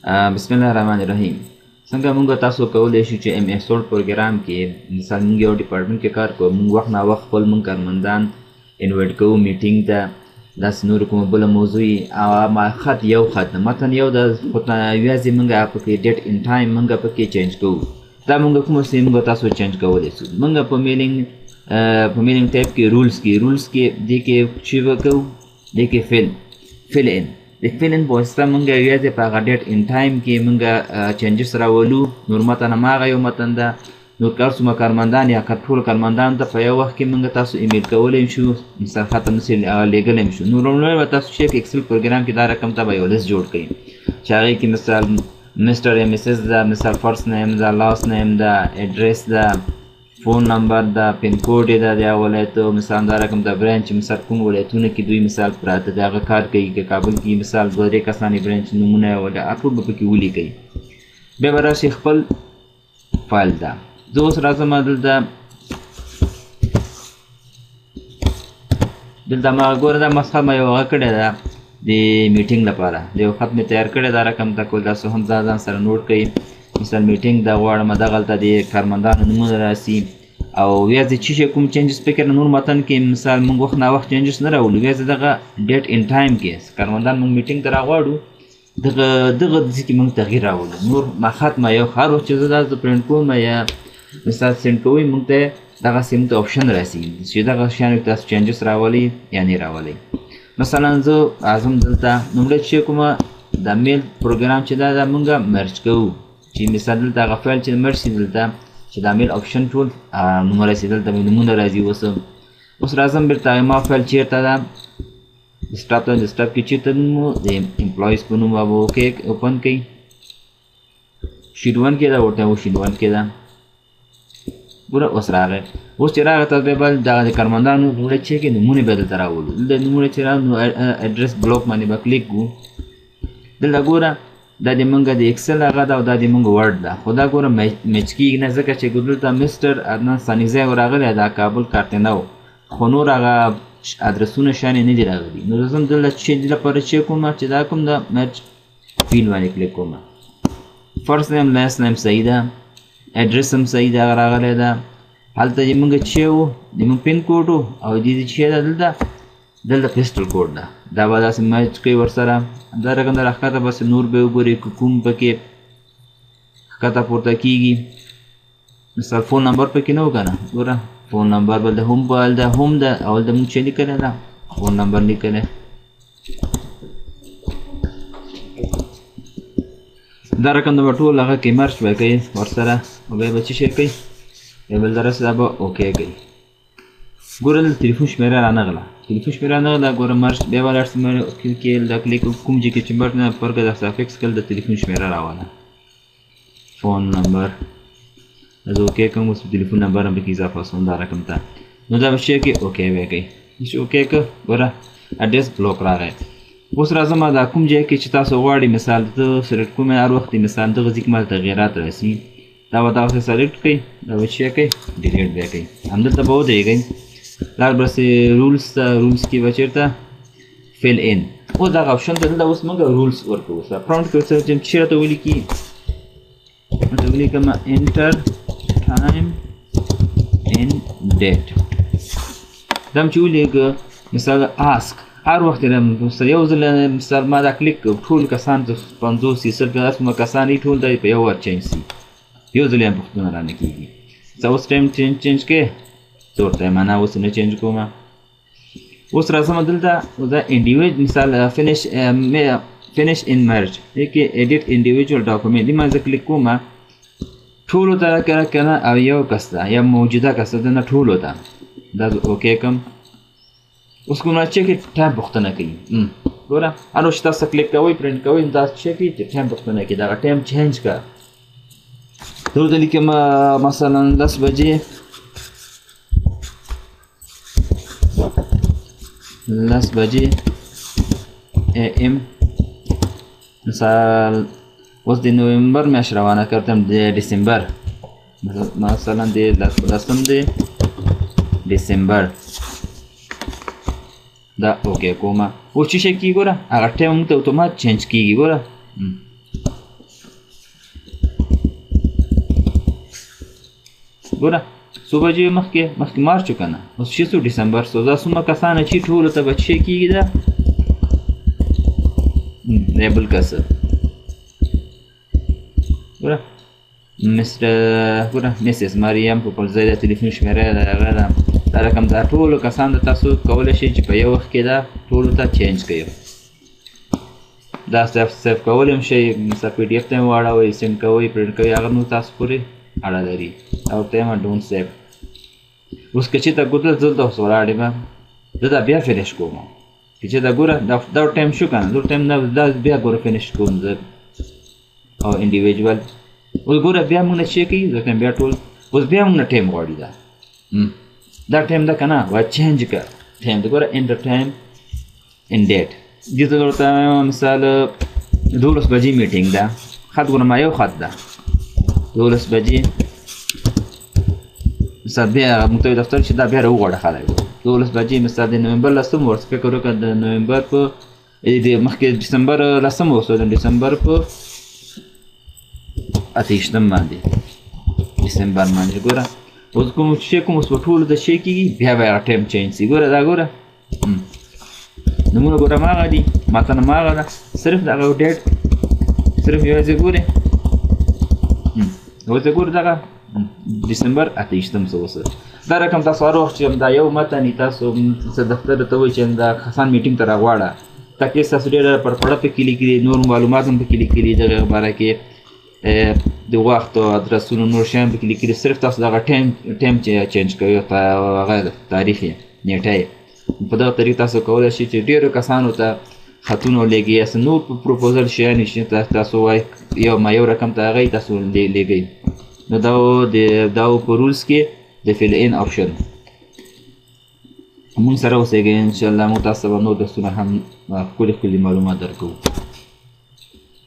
بسم الله الرحمن الرحیم. څنګه موږ تاسو کولای شو چې MS Word پروګرام کې مثلا موږ یو ډپارټمنټ کې کار کوو، موږ وخت نا وخت خپل موږ کارمندان انوایټ کوو میټینګ ته، داسې نور کومه بله موضوع وي او خط یو خط متن یو د یوازې موږ پکې ډیټ ان ټایم موږ پکې چینج کوو. دا موږ کومه څه موږ تاسو چینج کولی شو. موږ په میلینګ ټایپ کې رولز کې دې کې چې وکړو دې کې فل ان د فل ان په واسطه موږ یوازې په هغه ډیټ ان ټایم کې موږ چینجز راولو. نور متن هماغه یو متن ده. نور څومره کارمندان یا ټول کارمندانو ته په یو وخت کې موږ تاسو ایمیل کولی شو، مثال خط نسې لیږلی شو. نو لومړی به تاسو چې ایکسل پروګرام کې دا رقم ته به یو لیست جوړ کړئ چې هغې کې مثال مسټر یا مسز ده، مثال فرست نیم ده، لاست نیم ده، ایډرس ده، فون نمبر ده، پین کوډ یې ده د هغه ولایتو، مثال دا رقم د برانچ مثال کوم ولایتونه کې دوی مثال پراته د هغه کار کوي، که کابل کې مثال دوه درې کسانې برانچ نومونه یې ټول به پکې ولیکئ. بیا به راشئ خپل فایل ته. زه اوس راځم دلته ما ګوره دا مسخه ما یو هغه کړې ده د میټینګ لپاره، د یو خط مې تیار کړی دا رقم ته کول. تاسو هم ځان سره نوټ کړئ. مثال میټینګ دا غواړم دغلته د کارمندانو نومونه راسي او یوازې چې کوم چینجز پکې نور متن کې مثال موږ وخت نا وخت چینجز نه راولو، یوازې دغه ډیټ ان ټایم کې کارمندان موږ میټینګ ته راغواړو دغه ځای کې موږ تغییر راولو. نور ما خط ما یو هر وخت چې زه دا پرنټ کوم یا مثال سینډ کوئ موږ ته دغسې موږ ته آپشن راسي چې دغه شیانو کې تاسو چینجز راولئ یا نه راولئ. مثلا زه اعظم دلته لومړی چې کومه د میل پروګرام چې دا موږ مرج کوو چې مثال دلته هغه فایل چې مرج شي دلته چې دا میل آپشن ټول نومونه راسي دلته نومونه راځي. اوس راځم بېرته ما فایل چېرته ده ډیسکټاپ ته، ډیسکټاپ کې چېرته نوم د امپلایز په نوم به اوپن کوئ. شیټ 1 کې ده ورته شیټ 1 کې ده ګوره. اوس راغی. اوس چې راغی تاسو به دغه د کارمندانو لومړی چې کې نومونه به دلته راولو. دلته نومونه چې راغلو اډرس بلاک باندې به کلیک کړو. دلته ګوره دا د موږ د اکسل هغه ده او دا د موږ ورډ ده، خو دا ګوره میچ کېږي نه ځکه چې دلته مسټر عدنان ثانیزی راغلی دا کابل کارتنه و، خو نور هغه ادرسونه شیانې نه دي راغلي. نو زه هم دلته چې دې لپاره چې کوم چې دا کوم د میچ فیل باندې کلیک کوم. فرست نیم لاست نیم صحیح ده، ایډرس هم صحیح ده راغلی ده. هلته چې موږ چې و د موږ پین کوډ و او دې چې ده دلته پسټل کوډ ده، دا به داسې میچ کوي ورسره. دا رقم د راښکته بس نور به وګورئ که کوم پکې ښکته پورته کېږي. مثال فون نمبر پکې نه و که نه، ګوره فون نمبر بل د هم بل د هم ده اول د موږ چې لیکلی ده فون نمبر لیکلی. دا رقم د به ټول هغه کې مرچ به کوي ورسره او بیا به څه شی کوي بیا بل درسه دا به اوکې کوي. ګوره دلته تلیفون شمېره رانغله، تلیفون شمېره رانغله ګوره مرچ بیا به لاړ شم کې دا کلیک کوم ځای کې چې مرچ نه پرګه د سافکس کل د تلیفون شمېره راوله فون نمبر زه اوکې کوم. اوس تلیفون نمبر هم پکې اضافه شوم دا رقم ته. نو دا به شی کوي اوکې به کوي. چې اوکې که ګوره اډرس بلاک راغی. اوس راځم دا کوم ځای کې چې تاسو غواړئ مثال ته سلیکټ کوم هر وخت مثال دغه ځای کې مال تغییرات راسي دا به دغسې سلیکټ کړئ، دا به چې کوئ ډیلیټ به کوئ. همدلته به ودرېږئ. لاړ بسې رولز ته، رولز کې به چېرته فل ان. اوس دغه آپشن ته دلته اوس موږ رولز ورکوو. پرامپټ کې ورسره چې راته ولیکي راته ولیکم انټر ټایم ان ډیټ. دا هم چې ولیکه مثال آسک هر وخت یو ځل مثال ما دا کلیک ټول کسان 50 30 څومره کسان یې ټول دا په یو وخت چینج شي، یو ځل یې پوښتنه رانه کېږي. زه اوس ټایم چینج کې زه ورته معنا اوس نه چینج کوم. اوس راځم دلته دا انډیویډ مثال فینش ان مرج دې کې ایډیټ انډیویډوال ډاکومنټ دې ما زه کلیک کوم. ټولو ته که نه او یو کس ته یا موجوده کس ته نه ټولو ته دا اوکې کوم. اوس کومه چې کې ټایم پوښتنه کوي. ګوره هر وخت چې تاسو کلیک کوئ پرنټ کوئ دا چې کوي چې ټایم پوښتنه کوي. دغه ټایم چینج کړه. دلته لیکم مثلا 10 بجې 10 بجې AM مثال اوس د نومبر میاشت روانه کردم د دسامبر مثلا د 10 دسامبر دا اوکې کومه. اوس چې شي کېږي ګوره هغه ټایم موږ ته اتومات چینج کېږي. ګوره ګوره څو بجې مخکې مارچ که نه اوس 6 ډسمبر سو دا څومره کسانه چې ټولو ته به څه کېږي دا دی بل کس ګوره مسز مریم په خپل ځای د تلیفون شمېره د هغه دا رقم دا ټولو کسان د تاسو کولی شئ چې په یو وخت کې دا ټولو ته چینج کوئ دا سیف کولی هم شئ مثلا پی ډي اف ته یې واړوئ سینډ کوئ پرنټ کوئ هغه نو تاسو پورې اړه لري او ته یم ډونټ سیف اوس که چېرته ګوتل دلته اوس ولاړ یم زه دا بیا فینش کوم چې دا ګوره دا ټایم شو که نه دا ټایم دا بیا ګوره فینش کوم زه او انډیویجوال اوس ګوره بیا موږ نه چې کوي ځکه بیا ټول اوس بیا موږ نه ټایم غواړي دا ټایم ده که نه باید چینج کړه ټایم ده ګوره انټر ټایم ان ډیټ دې ته ورته مثال 12 بجې میټینګ ده خط ګوره ما یو خط ده 12 بجې مثال بیا موږ ته دفتر چې دا بیا راوغواړه خلک 12 بجې مثال د نومبر 10 ورځ فکر وکړه د نومبر په مخکې ډسمبر 10 اوس د ډسمبر په 28 باندې ډسمبر باندې ګوره اوس کوم چې کوم اوس په ټولو د شی کېږي بیا به هغه ټایم چینج شي ګوره دا ګوره نومونه ګوره هماغه دي متن هماغه ده صرف د هغه ډیټ صرف یوازې ګورې اوس ګوره دغه ډسمبر 28 اوس دا رقم تاسو هر وخت چې دا یو متن تاسو څه دفتر ته وایي چې دا کسان میټینګ ته راغواړه تاکې تاسو ډېره پړپړه پکې لیکلي نور معلومات هم پکې لیکلي دغه باره کې د وخت او ادرسونو نور شیان پکې لیکلي صرف تاسو دغه ټایم چینج کوئ هغه تاریخ یې نیټه یې په دغه طریقه تاسو کولی شئ چې ډېرو کسانو ته خطونه ولېږئ یا څه نور پروپوزل شیان چې تاسو وایي یو رقم ته هغه تاسو لیږئ نو دا په رولز کې د فل ان آپشن مونږ سره اوسېږئ انشاءالله موږ تاسو ته به نور درسونه هم ښکلي معلومات درکوو